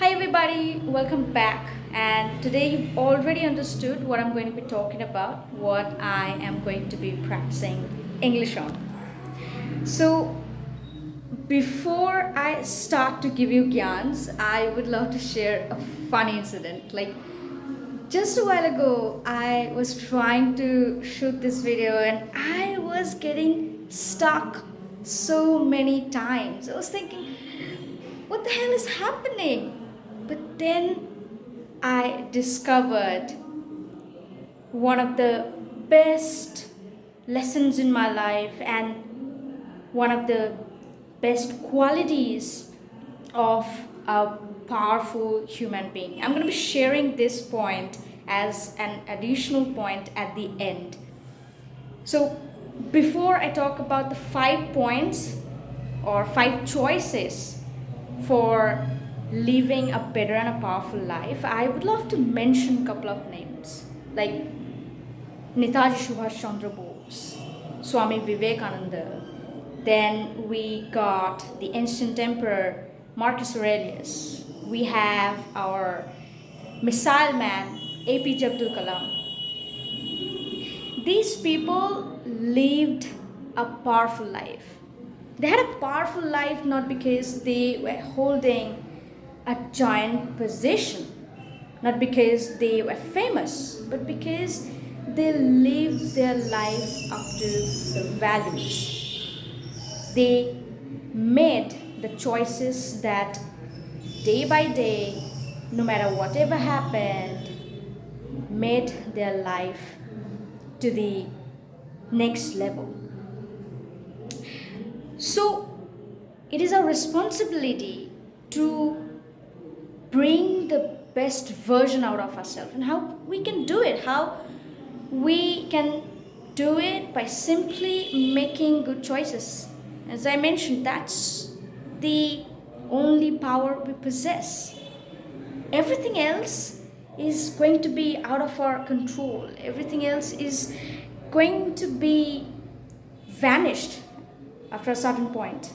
Hi everybody, welcome back. And today you've already understood what I'm going to be talking about, what I am going to be practicing English on. So, before I start to give you gyans, I would love to share a funny incident. Like just a while ago, I was trying to shoot this video and I was getting stuck so many times. I was thinking, what the hell is happening? But then I discovered one of the best lessons in my life and one of the best qualities of a powerful human being. I'm going to be sharing this point as an additional point at the end. So, before I talk about the 5 points or 5 choices for living a better and a powerful life, I would love to mention a couple of names like Netaji Subhash Chandra Bose, Swami Vivekananda. Then we got the ancient emperor Marcus Aurelius. We have our missile man APJ Abdul Kalam. These people lived a powerful life. They had a powerful life not because they were holding a giant position, not because they were famous, but because they lived their life up to the values. They made the choices that day by day, no matter whatever happened, made their life to the next level. So, it is our responsibility to bring the best version out of ourselves. And how we can do it, how we can do it by simply making good choices. As I mentioned, that's the only power we possess. Everything else is going to be out of our control, everything else is going to be vanished after a certain point.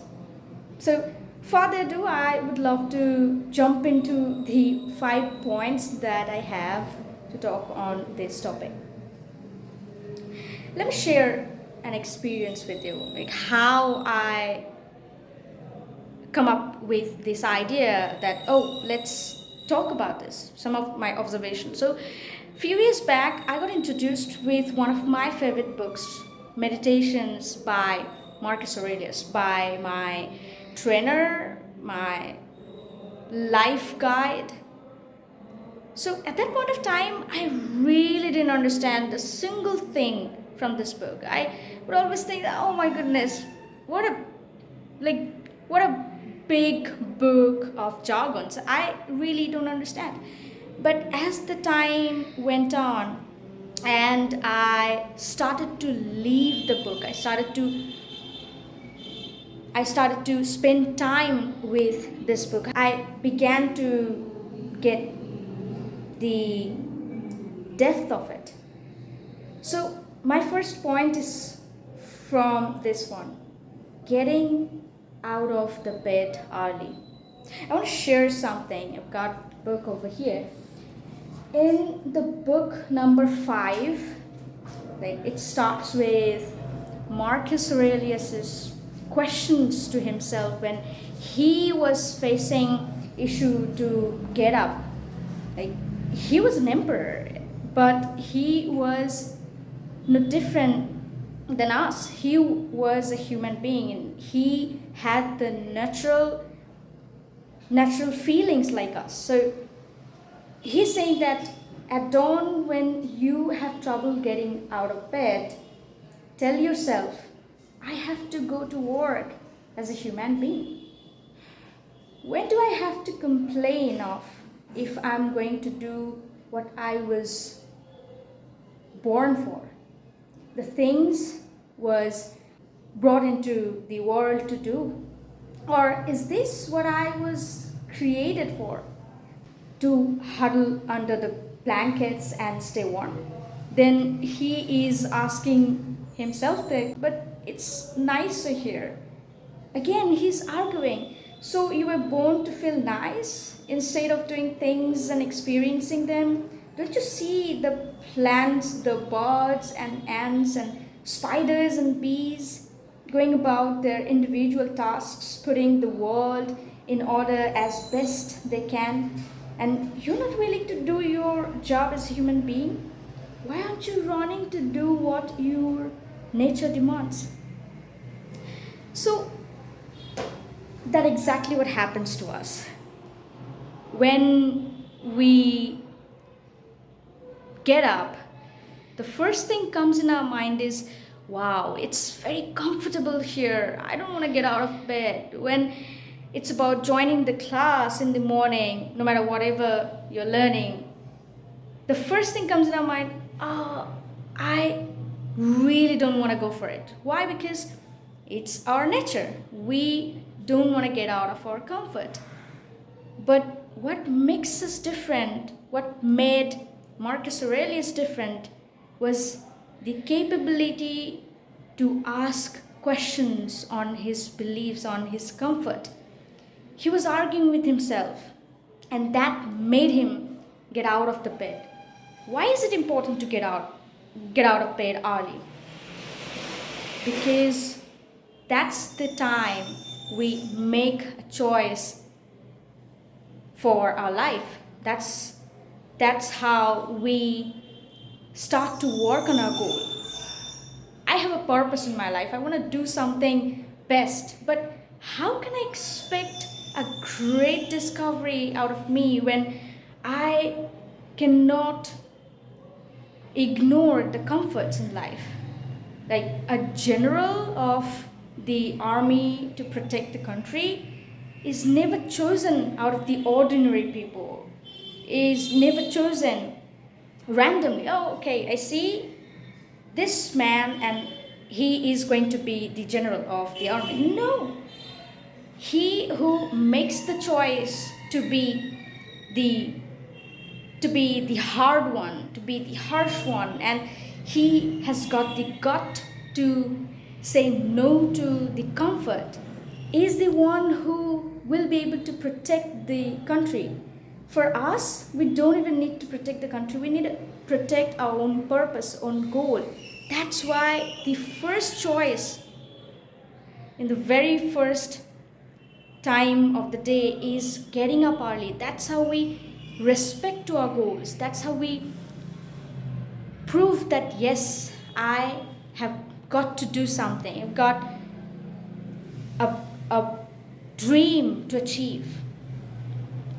So, further ado, I would love to jump into the 5 points that I have to talk on this topic. Let me share an experience with you, like how I come up with this idea that, oh, let's talk about this, some of my observations. So, a few years back, I got introduced with one of my favorite books, Meditations by Marcus Aurelius, by my trainer, my life guide. So at that point of time, I really didn't understand a single thing from this book. I would always think, oh my goodness, what a like what a big book of jargons. I really don't understand. But as the time went on and I started to leave the book, I started to spend time with this book. I began to get the depth of it. So, my first point is from this one, getting out of the bed early. I want to share something. I've got a book over here. In the book number 5, like it starts with Marcus Aurelius's questions to himself when he was facing issue to get up. Like he was an emperor, but he was no different than us. He was a human being and he had the natural feelings like us. So he's saying that at dawn, when you have trouble getting out of bed, tell yourself, I have to go to work as a human being. When do I have to complain of if I'm going to do what I was born for? The things was brought into the world to do? Or is this what I was created for? To huddle under the blankets and stay warm? Then he is asking himself that, but it's nicer here. Again, he's arguing. So you were born to feel nice instead of doing things and experiencing them. Don't you see the plants, the birds and ants and spiders and bees going about their individual tasks, putting the world in order as best they can? And you're not willing to do your job as a human being? Why aren't you running to do what your nature demands? So, that's exactly what happens to us. When we get up, the first thing comes in our mind is, wow, it's very comfortable here. I don't want to get out of bed. When it's about joining the class in the morning, no matter whatever you're learning, the first thing comes in our mind, oh, I really don't want to go for it. Why? Because it's our nature. We don't want to get out of our comfort. But what makes us different, what made Marcus Aurelius different, was the capability to ask questions on his beliefs, on his comfort. He was arguing with himself, and that made him get out of the bed. Why is it important to get out of bed early? Because that's the time we make a choice for our life. That's how we start to work on our goal. I have a purpose in my life. I want to do something best, but how can I expect a great discovery out of me when I cannot ignore the comforts in life? Like a general of the army to protect the country is never chosen out of the ordinary people, is never chosen randomly. Oh, okay, I see this man and he is going to be the general of the army. No, he who makes the choice to be the hard one, to be the harsh one, and he has got the gut to say no to the comfort, is the one who will be able to protect the country. For us, we don't even need to protect the country, we need to protect our own purpose, own goal. That's why the first choice in the very first time of the day is getting up early. That's how we respect to our goals. That's how we prove that yes, I have got to do something. I've got a dream to achieve.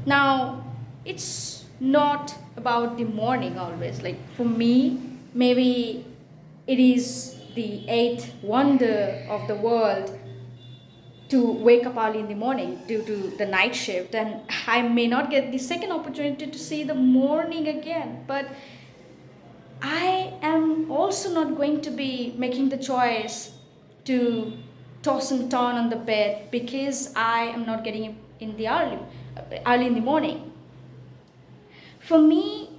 Now, it's not about the morning always. Like for me, maybe it is the eighth wonder of the world to wake up early in the morning due to the night shift, and I may not get the second opportunity to see the morning again. But I am also not going to be making the choice to toss and turn on the bed because I am not getting in the early in the morning. For me,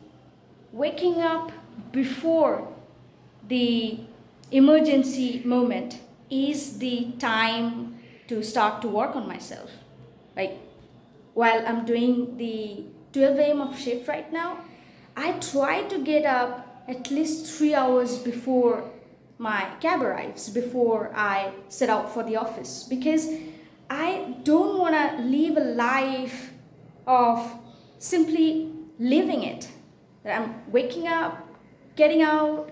waking up before the emergency moment is the time to start to work on myself. Like while I'm doing the 12 a.m. of shift right now, I try to get up at least 3 hours before my cab arrives, before I set out for the office, because I don't want to live a life of simply living it. That I'm waking up, getting out,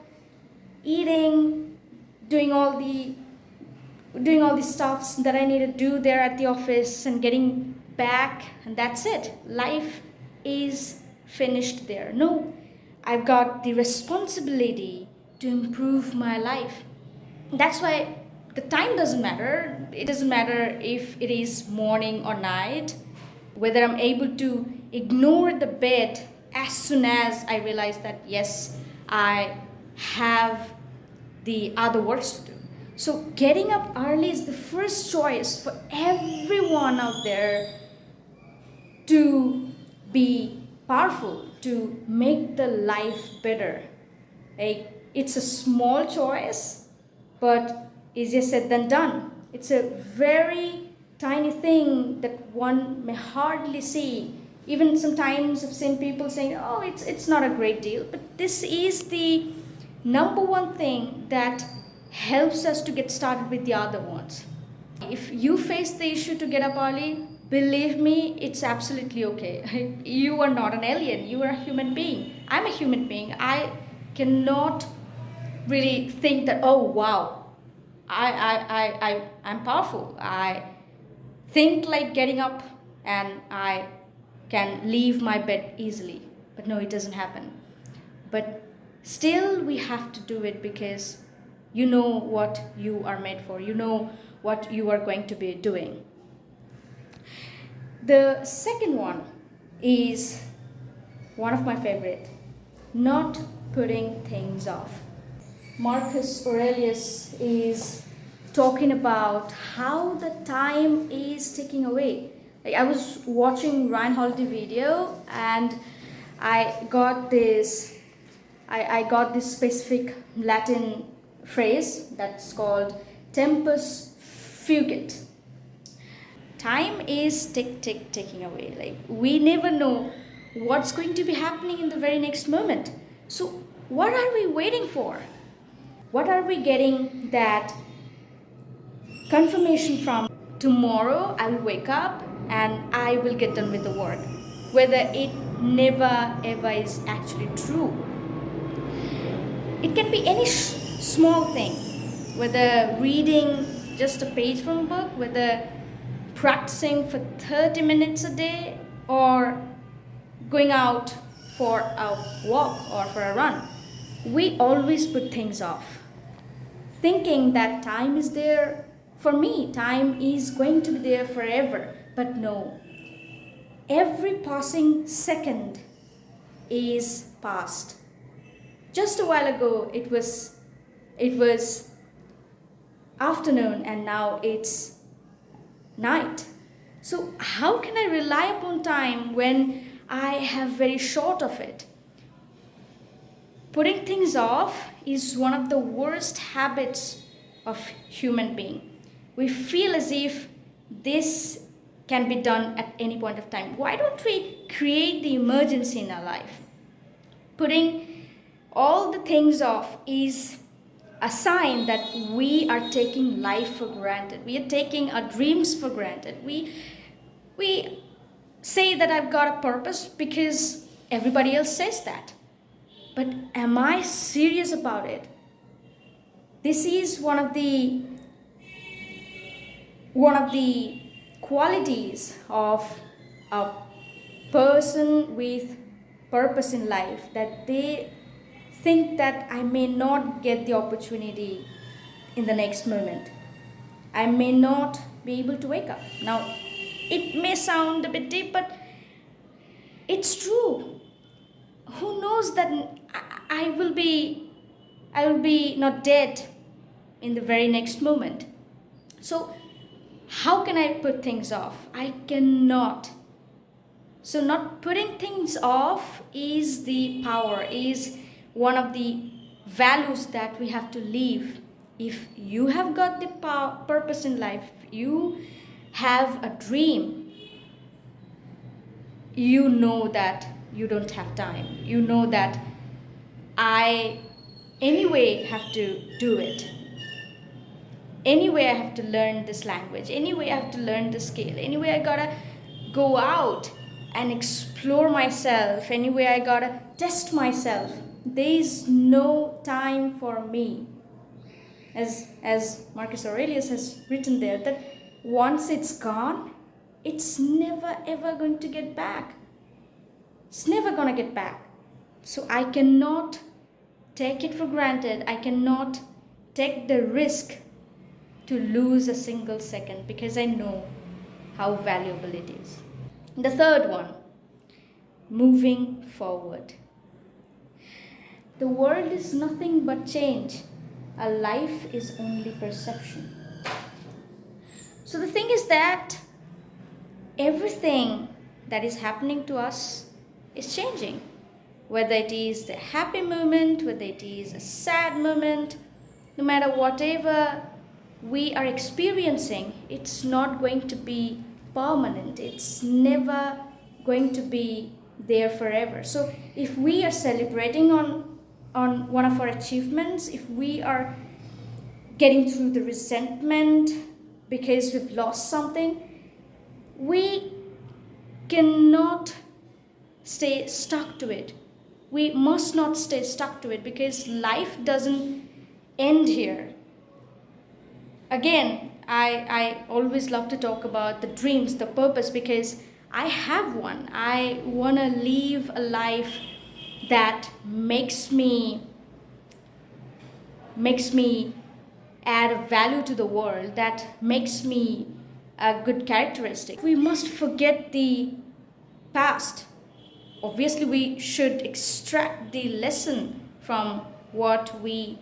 eating, doing all the stuffs that I need to do there at the office and getting back, and that's it. Life is finished there. No, I've got the responsibility to improve my life. That's why the time doesn't matter. It doesn't matter if it is morning or night, whether I'm able to ignore the bed as soon as I realize that yes, I have the other works to do. So getting up early is the first choice for everyone out there to be powerful, to make the life better. Like it's a small choice, but easier said than done. It's a very tiny thing that one may hardly see. Even sometimes I've seen people saying, oh, it's not a great deal. But this is the number one thing that helps us to get started with the other ones. If you face the issue to get up early, believe me, it's absolutely okay. You are not an alien, you are a human being. I'm a human being. I cannot really think that, oh wow, I'm powerful. I think like getting up and I can leave my bed easily. But no, it doesn't happen. But still, we have to do it because you know what you are made for, you know what you are going to be doing. The second one is one of my favorite, not putting things off. Marcus Aurelius is talking about how the time is ticking away. Like, I was watching Ryan Holiday video and I got this specific Latin phrase that's called tempus fugit. Time is ticking away. Like, we never know what's going to be happening in the very next moment. So what are we waiting for? What are we getting that confirmation from? Tomorrow I'll wake up and I will get done with the work, whether it never ever is actually true. It can be any small thing, whether reading just a page from a book, whether practicing for 30 minutes a day, or going out for a walk or for a run. We always put things off, thinking that time is there for me, time is going to be there forever. But no, every passing second is past. Just a while ago it was afternoon and now it's night. So how can I rely upon time when I have very short of it? Putting things off is one of the worst habits of human being. We feel as if this can be done at any point of time. Why don't we create the emergency in our life? Putting all the things off is a sign that we are taking life for granted. We are taking our dreams for granted. We say that I've got a purpose because everybody else says that. But am I serious about it? This is one of the qualities of a person with purpose in life, that they think that I may not get the opportunity in the next moment. I may not be able to wake up. Now, it may sound a bit deep, but it's true. Who knows that I will be not dead in the very next moment. So how can I put things off? I cannot. So not putting things off is the power, is one of the values that we have to live. If you have got the purpose in life, if you have a dream, you know that you don't have time. You know that I anyway have to do it. Anyway, I have to learn this language. Anyway, I have to learn this skill. Anyway, I gotta go out and explore myself. Anyway, I gotta test myself. There's no time for me. As Marcus Aurelius has written there, that once it's gone, it's never ever going to get back. It's never gonna get back. So I cannot take it for granted. I cannot take the risk to lose a single second because I know how valuable it is. The third one, moving forward. The world is nothing but change. A life is only perception. So the thing is that everything that is happening to us is changing. Whether it is a happy moment, whether it is a sad moment, no matter whatever we are experiencing, it's not going to be permanent. It's never going to be there forever. So if we are celebrating on one of our achievements, if we are getting through the resentment because we've lost something, we cannot stay stuck to it. We must not stay stuck to it, because life doesn't end here. Again, I always love to talk about the dreams, the purpose, because I have one. I want to live a life that makes me add a value to the world, that makes me a good characteristic. We must forget the past. Obviously, we should extract the lesson from what we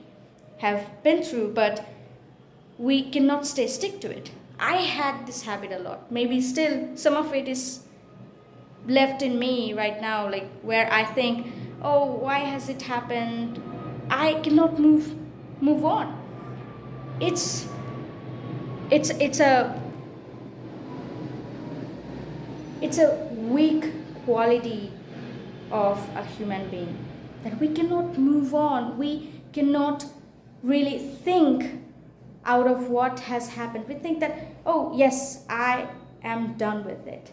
have been through, but we cannot stick to it. I had this habit a lot. Maybe still some of it is left in me right now, like where I think, oh, why has it happened? I cannot move on. It's it's it's a it's a weak quality of a human being, that we cannot move on. We cannot really think out of what has happened. We think that, oh, yes, I am done with it.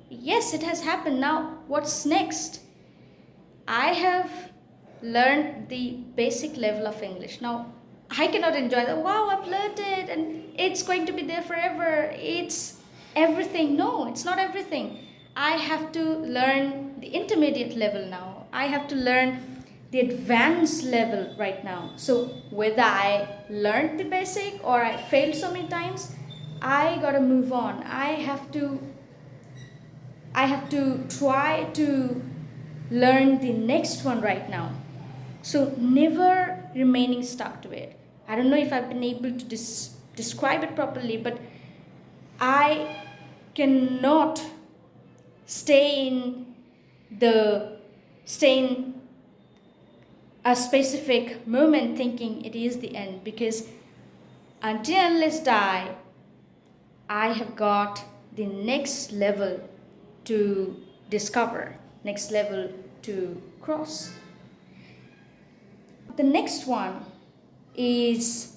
Yes, it has happened. Now, what's next? I have learned the basic level of English. Now, I cannot enjoy that. Wow, I've learned it and it's going to be there forever. It's everything. No, it's not everything. I have to learn the intermediate level now. I have to learn the advanced level right now. So whether I learned the basic or I failed so many times, I gotta move on. I have to try to learn the next one right now. So never remaining stuck to it. I don't know if I've been able to describe it properly, but I cannot stay in a specific moment thinking it is the end, because until unless die, I have got the next level to discover, next level to cross. The next one is,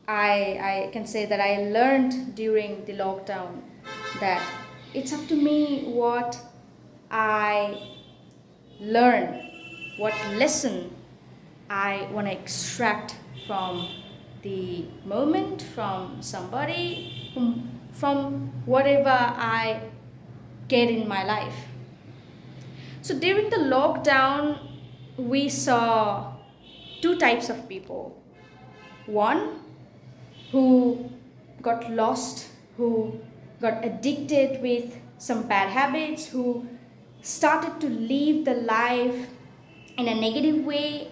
I can say that I learned during the lockdown that it's up to me what I learn, what lesson I want to extract from the moment, from somebody, from whatever I get in my life. So during the lockdown, we saw two types of people. One who got lost, who got addicted with some bad habits, who started to live the life in a negative way,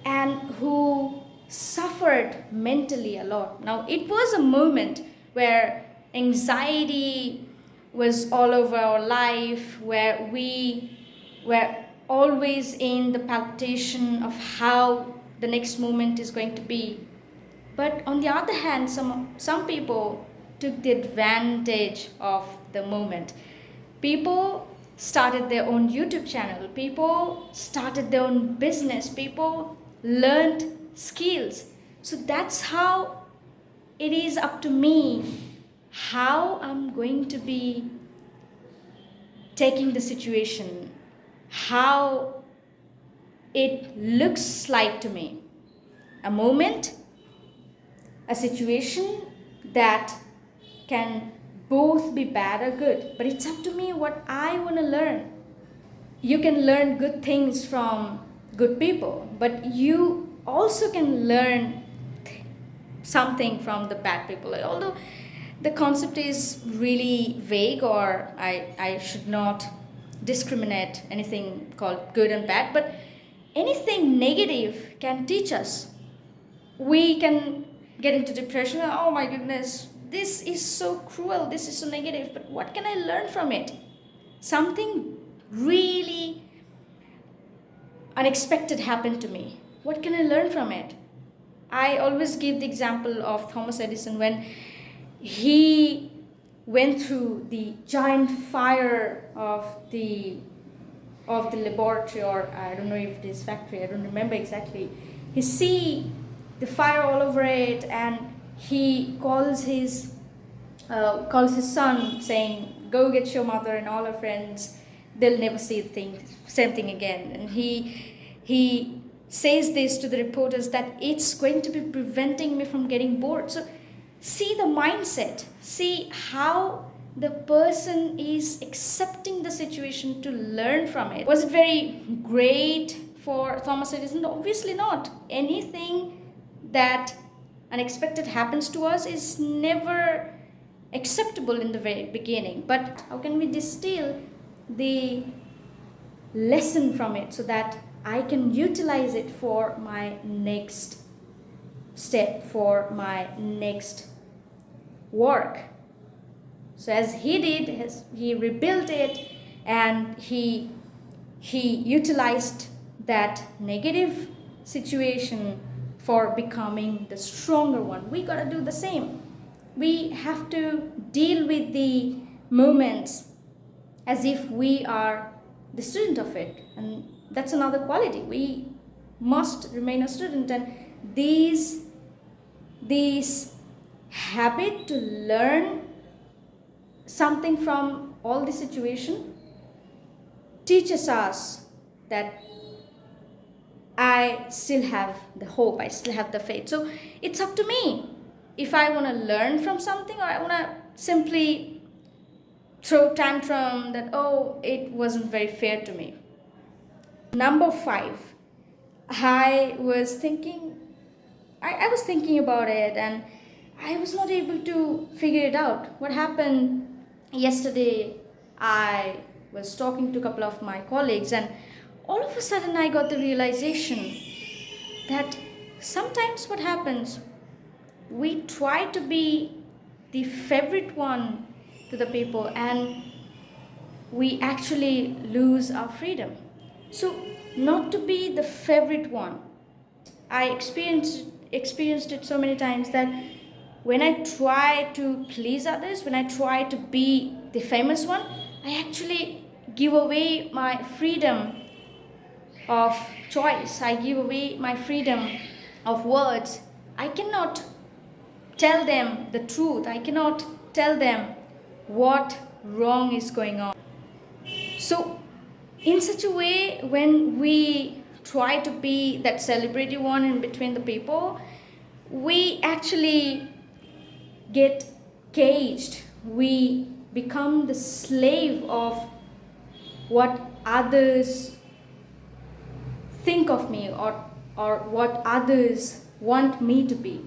and who suffered mentally a lot. Now, it was a moment where anxiety was all over our life, where we were always in the palpitation of how the next moment is going to be. But on the other hand, some people took the advantage of the moment. People started their own YouTube channel. People started their own business. People learned skills. So that's how it is up to me how I'm going to be taking the situation, how it looks like to me. A moment, a situation that can both be bad or good, but it's up to me what I want to learn. You can learn good things from good people, but you also can learn something from the bad people. Although the concept is really vague, or I should not discriminate anything called good and bad, but anything negative can teach us. We can get into depression. Oh my goodness, this is so cruel, this is so negative, but what can I learn from it? Something really unexpected happened to me. What can I learn from it? I always give the example of Thomas Edison when he went through the giant fire of the laboratory, or I don't know if it is factory, I don't remember exactly. He see the fire all over it, and he calls his son saying, go get your mother and all her friends, they'll never see the same thing again. And he says this to the reporters, that it's going to be preventing me from getting bored. So see the mindset, see how the person is accepting the situation to learn from it. Was it very great for Thomas Edison? Obviously not. Anything that unexpected happens to us is never acceptable in the very beginning. But how can we distill the lesson from it so that I can utilize it for my next step, for my next work? So as he did, he rebuilt it, and he utilized that negative situation for becoming the stronger one. We gotta do the same. We have to deal with the moments as if we are the student of it, and that's another quality. We must remain a student, and these habit to learn something from all the situation teaches us that I still have the hope, I still have the faith. So it's up to me if I want to learn from something, or I want to simply throw tantrum that, oh, it wasn't very fair to me. Number 5, I was thinking about it, and I was not able to figure it out. What happened yesterday, I was talking to a couple of my colleagues, and all of a sudden I got the realization that sometimes what happens, we try to be the favorite one to the people, and we actually lose our freedom. So not to be the favorite one. I experienced it so many times that when I try to please others, when I try to be the famous one, I actually give away my freedom of choice. I give away my freedom of words. I cannot tell them the truth. I cannot tell them what wrong is going on. So in such a way, when we try to be that celebrity one in between the people, we actually get caged. We become the slave of what others think of me, or what others want me to be.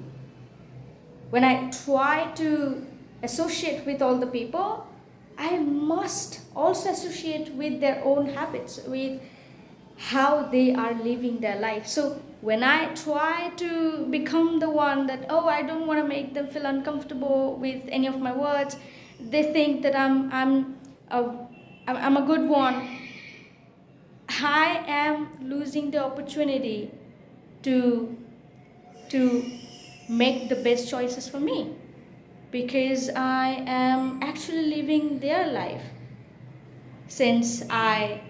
When I try to associate with all the people, I must also associate with their own habits, with how they are living their life. So when I try to become the one that, oh, I don't want to make them feel uncomfortable with any of my words, they think that I'm a good one, I am losing the opportunity to make the best choices for me, because I am actually living their life, since I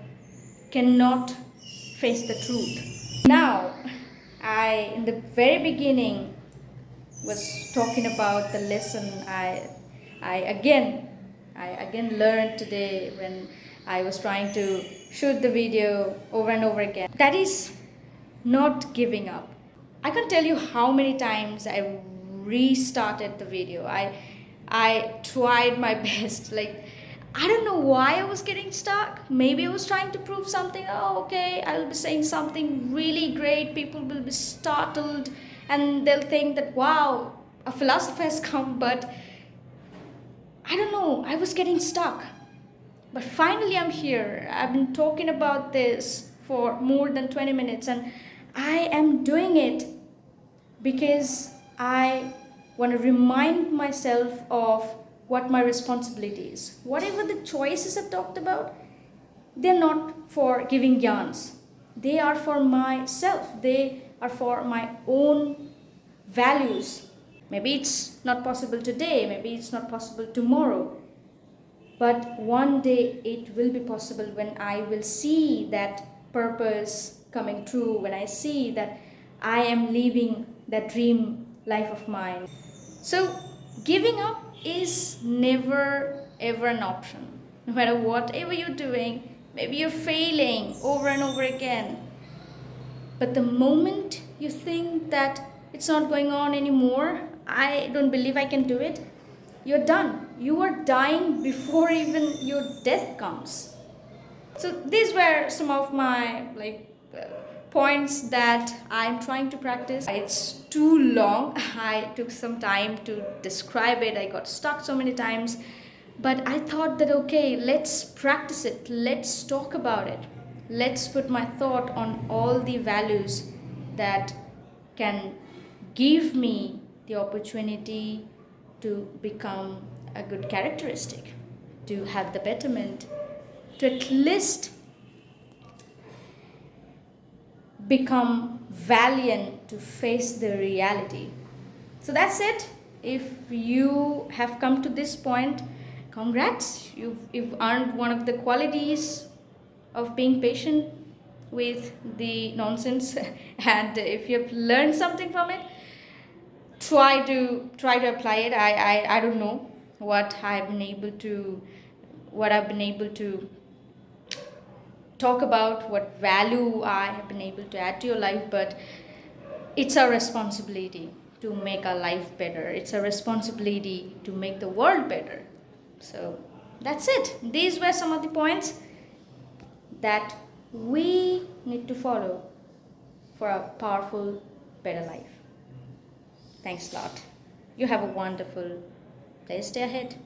cannot face the truth. Now, I, in the very beginning, was talking about the lesson I again learned today when I was trying to shoot the video over and over again. That is not giving up. I can't tell you how many times I restarted the video. I tried my best. Like, I don't know why I was getting stuck. Maybe I was trying to prove something. Oh, okay, I'll be saying something really great. People will be startled, and they'll think that, wow, a philosopher has come. But I don't know, I was getting stuck. But finally I'm here. I've been talking about this for more than 20 minutes, and I am doing it because I want to remind myself of what my responsibility is. Whatever the choices I've talked about, they're not for giving gyans. They are for myself. They are for my own values. Maybe it's not possible today, maybe it's not possible tomorrow, but one day it will be possible when I will see that purpose coming true, when I see that I am living that dream life of mine. So, giving up is never ever an option. No matter whatever you're doing, maybe you're failing over and over again. But the moment you think that it's not going on anymore, I don't believe I can do it, you're done. You are dying before even your death comes. So these were some of my points that I'm trying to practice. It's too long. I took some time to describe it. I got stuck so many times. But I thought that okay, let's practice it. Let's talk about it. Let's put my thought on all the values that can give me the opportunity to become a good characteristic, to have the betterment, to at least become valiant to face the reality. So that's it. If you have come to this point, congrats. You've earned one of the qualities of being patient with the nonsense. And if you've learned something from it, try to apply it. I don't know what I've been able to talk about, what value I have been able to add to your life, but it's our responsibility to make our life better. It's a responsibility to make the world better. So that's it. These were some of the points that we need to follow for a powerful, better life. Thanks a lot. You have a wonderful day. Stay ahead.